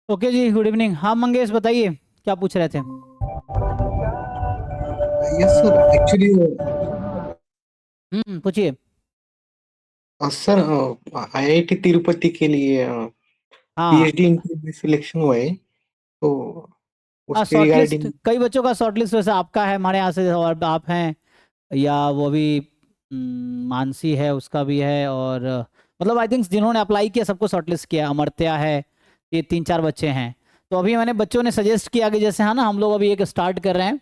Okay जी, good evening. हाँ मंगेश, बताइए क्या पूछ रहे थे। यस सर, एक्चुअली पूछिए। सर आईआईटी तिरुपति के लिए हाँ। पीएचडी इंटरव्यू में सिलेक्शन हुआ है। तो हाँ, उसके शॉर्टलिस्ट रिगार्डिंग। कई बच्चों का शॉर्टलिस्ट वैसे आपका है हमारे यहाँ से, और आप हैं या वो भी मानसी है, उसका भी है। और मतलब आई थिंक जिन्होंने अप्लाई किया सबको शॉर्टलिस्ट किया। अमर्त्या है, ये 3-4 बच्चे हैं। तो अभी मैंने बच्चों ने सजेस्ट किया कि जैसे है ना, हम लोग अभी एक स्टार्ट कर रहे हैं,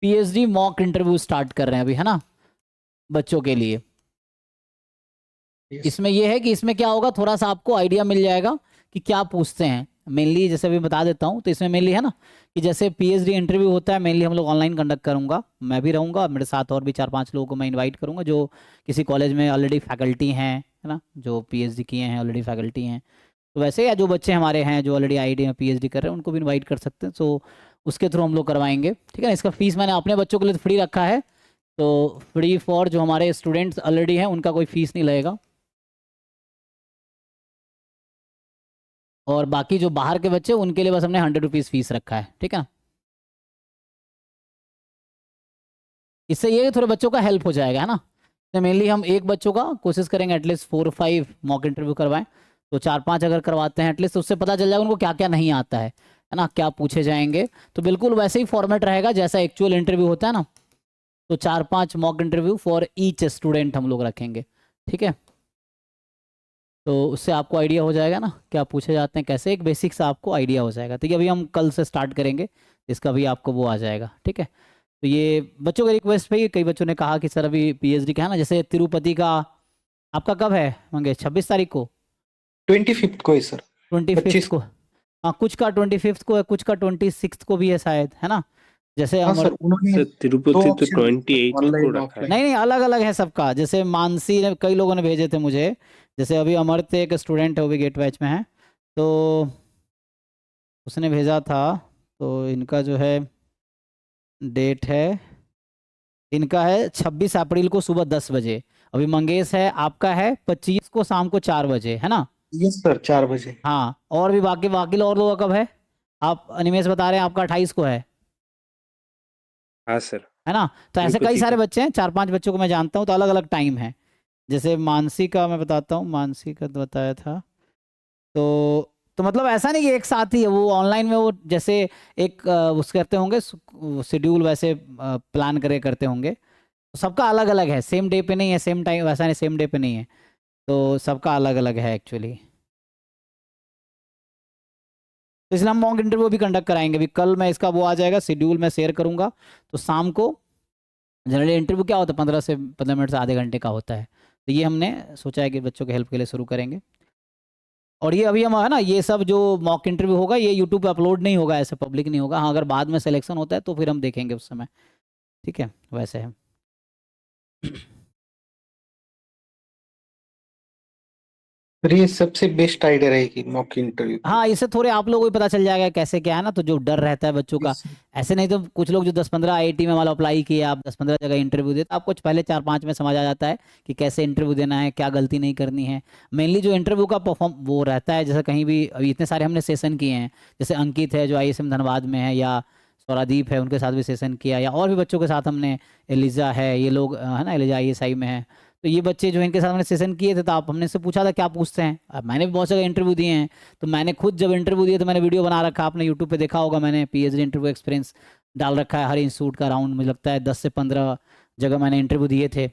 पीएचडी मॉक इंटरव्यू स्टार्ट कर रहे हैं अभी, है ना, बच्चों के लिए। यस। इसमें यह है कि इसमें क्या होगा, थोड़ा सा आपको आइडिया मिल जाएगा कि क्या पूछते हैं मेनली। जैसे अभी बता देता हूँ, तो इसमें मेनली है ना कि जैसे पीएचडी इंटरव्यू होता है, मेनली हम लोग ऑनलाइन कंडक्ट करूंगा। मैं भी रहूंगा, मेरे साथ और भी 4-5 लोगों को मैं इनवाइट करूंगा जो किसी कॉलेज में ऑलरेडी फैकल्टी हैं, है ना, जो पीएचडी किए हैं, ऑलरेडी फैकल्टी हैं। तो वैसे, या जो बच्चे हमारे हैं जो ऑलरेडी आईआईटी में पीएचडी कर रहे हैं, उनको भी इन्वाइट कर सकते हैं। सो उसके थ्रू हम लोग करवाएंगे, ठीक है ना। इसका फीस मैंने अपने बच्चों के लिए फ्री रखा है। तो फ्री फॉर जो हमारे स्टूडेंट्स ऑलरेडी हैं उनका कोई फीस नहीं लगेगा। और बाकी जो बाहर के बच्चे उनके लिए बस हमने 100 रुपीज़ फीस रखा है, ठीक है। इससे ये थोड़े बच्चों का हेल्प हो जाएगा, है ना। तो मेनली हम एक बच्चों का कोशिश करेंगे एटलीस्ट 4-5 मॉक इंटरव्यू करवाएं। तो 4-5 अगर करवाते हैं एटलीस्ट, उससे पता चल जाएगा उनको क्या क्या नहीं आता है ना, क्या पूछे जाएंगे। तो बिल्कुल वैसे ही फॉर्मेट रहेगा जैसा एक्चुअल इंटरव्यू होता है ना। तो 4-5 mock interview for each student हम लोग रखेंगे, ठीक है। तो उससे आपको आइडिया हो जाएगा ना क्या पूछे जाते हैं, कैसे, एक बेसिक सा आपको आइडिया हो जाएगा। ठीक है, अभी हम कल से स्टार्ट करेंगे, इसका भी आपको वो आ जाएगा, ठीक है। तो ये बच्चों के रिक्वेस्ट पे ही कई बच्चों ने कहा कि सर अभी पीएचडी का है ना, जैसे तिरुपति का आपका कब है मंगेश, 26 तारीख को? 25th को है सर। 25 25। को। हाँ, कुछ का 25 को है, कुछ का 26 को भी है शायद, है ना। जैसे हाँ अमर, सर, उन्होंने सर दो तिरुपति तो ऑप्शन दिए 28 को ऑनलाइन रखा है। ऑफलाइन। नहीं नहीं, अलग अलग है सबका। जैसे मानसी ने, कई लोगों ने भेजे थे मुझे। जैसे अभी अमरते एक स्टूडेंट है, वो भी गेट बैच में है। तो उसने भेजा था। तो इनका जो है डेट है, इनका है 26 अप्रैल को सुबह 10 बजे। अभी मंगेश है, आपका है 25 को शाम को 4 बजे, है ना। यस सर, 4 बजे। हाँ, और भी बाकी बाकी और लोगों का कब है? आप अनिमेश बता रहे हैं आपका 28 को हाँ सर। है ना। तो ऐसे कई तिरुपति सारे का। बच्चे हैं, 4-5 बच्चों को मैं जानता हूँ, तो अलग अलग टाइम है। जैसे मानसी का मैं बताता हूँ, मानसी का तो बताया था। तो मतलब ऐसा नहीं कि एक साथ ही है, वो ऑनलाइन में वो जैसे एक उस करते होंगे शेड्यूल, वैसे प्लान करे करते होंगे। तो सबका अलग अलग है, सेम डे पे नहीं है, सेम टाइम वैसा नहीं, सेम डे पे नहीं है। तो सबका अलग अलग है एक्चुअली। तो इसलिए हम मॉक इंटरव्यू भी कंडक्ट कराएंगे। अभी कल मैं इसका वो आ जाएगा, शेड्यूल मैं शेयर करूंगा। तो शाम को जनरली इंटरव्यू क्या होता है, 15 से 15 मिनट से आधे घंटे का होता है। तो ये हमने सोचा है कि बच्चों के हेल्प के लिए शुरू करेंगे। और ये अभी हम है ना, ये सब जो मॉक इंटरव्यू होगा ये यूट्यूब पे अपलोड नहीं होगा, ऐसे पब्लिक नहीं होगा। हाँ, अगर बाद में सिलेक्शन होता है तो फिर हम देखेंगे उस समय, ठीक है, वैसे है। फिर ये सबसे बेस्ट आइडिया रहेगी मॉक इंटरव्यू की। हाँ, इससे थोड़े आप लोगों को भी पता चल जाएगा कैसे क्या है ना, तो जो डर रहता है बच्चों का। Yes sir. ऐसे नहीं तो कुछ लोग जो 10-15 आईआईटी में वाला अप्लाई किए, आप 10-15 जगह इंटरव्यू दे, तो आपको पहले 4-5 में समझ आ जाता है कि कैसे इंटरव्यू देना है, क्या गलती नहीं करनी है। मेनली जो इंटरव्यू का परफॉर्म वो रहता है, जैसे कहीं भी अभी इतने सारे हमने सेशन किए हैं। जैसे अंकित है जो आईएसएम धनबाद में है, या स्वरादीप है, उनके साथ भी सेशन किया, या और भी बच्चों के साथ हमने, एलिजा है, ये लोग है ना, एलिजा आईएसआई में है। तो ये बच्चे जो इनके साथ हमने सेशन किए थे, तो आप हमने से पूछा था क्या पूछते हैं। अब मैंने भी बहुत जगह इंटरव्यू दिए हैं। तो मैंने खुद जब इंटरव्यू दिया तो मैंने वीडियो बना रखा, आपने यूट्यूब पे देखा होगा, मैंने पीएचडी इंटरव्यू एक्सपीरियंस डाल रखा है। हर इंस्टीट्यूट का राउंड मुझे लगता है 10 से 15 जगह मैंने इंटरव्यू दिए थे।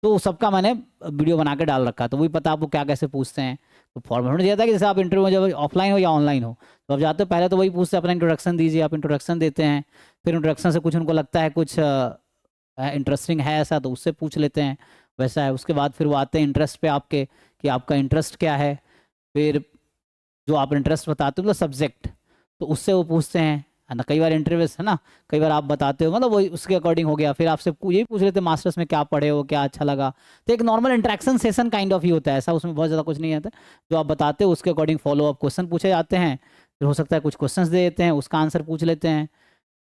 तो सबका मैंने वीडियो बना के डाल रखा, तो वही पता आपको क्या कैसे पूछते हैं। तो फॉर्मेट में दिया था कि जैसे आप इंटरव्यू में जब ऑफलाइन हो या ऑनलाइन हो, तो आप जाते हो पहले तो वही पूछते हैं, अपना इंट्रोडक्शन दीजिए। आप इंट्रोडक्शन देते हैं, फिर इंट्रोडक्शन से कुछ उनको लगता है कुछ इंटरेस्टिंग है ऐसा, तो उससे पूछ लेते हैं, वैसा है। उसके बाद फिर वो आते हैं इंटरेस्ट पे आपके, कि आपका इंटरेस्ट क्या है। फिर जो आप इंटरेस्ट बताते हो मतलब सब्जेक्ट, तो उससे वो पूछते हैं, है ना। कई बार इंटरव्यूज है ना, कई बार आप बताते हो, मतलब वही उसके अकॉर्डिंग हो गया। फिर आपसे यही पूछ रहे थे मास्टर्स में क्या पढ़े हो, क्या अच्छा लगा। तो एक normal interaction session kind of ही होता है, ऐसा उसमें बहुत ज़्यादा कुछ नहीं आता। जो आप बताते हो उसके अकॉर्डिंग फॉलो अप क्वेश्चन पूछे जाते हैं। फिर हो सकता है कुछ क्वेश्चंस दे देते हैं, उसका आंसर पूछ लेते हैं।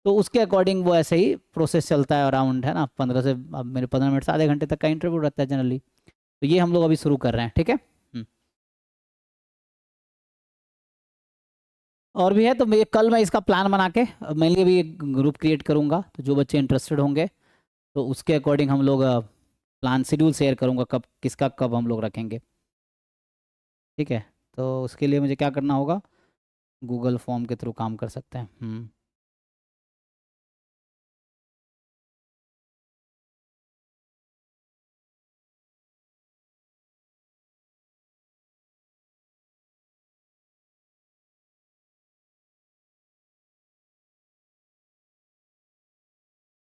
तो उसके अकॉर्डिंग वो ऐसे ही प्रोसेस चलता है अराउंड, है ना। 15 से, अब मेरे 15 मिनट से आधे घंटे तक का इंटरव्यू रहता है जनरली। तो ये हम लोग अभी शुरू कर रहे हैं, ठीक है। और भी है तो मैं कल मैं इसका प्लान बना के मेनली अभी एक ग्रुप क्रिएट करूंगा, तो जो बच्चे इंटरेस्टेड होंगे तो उसके अकॉर्डिंग हम लोग प्लान शेड्यूल शेयर करूंगा कब किसका कब हम लोग रखेंगे। ठीक है, तो उसके लिए मुझे क्या करना होगा, गूगल फॉर्म के थ्रू काम कर सकते हैं।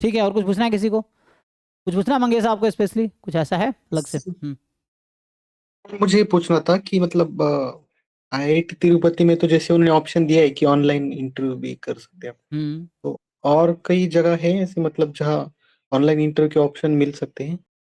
ठीक है, और कुछ पूछना है किसी को, कुछ पूछना है मंगेश आपको स्पेशली, कुछ ऐसा है अलग से? मुझे ये पूछना था कि मतलब आईआईटी तिरुपति में तो जैसे उन्होंने ऑप्शन दिया है कि ऑनलाइन इंटरव्यू भी कर सकते हैं आप, हम्म। तो और कई जगह है ऐसे मतलब जहाँ ऑनलाइन इंटरव्यू के ऑप्शन मिल सकते हैं?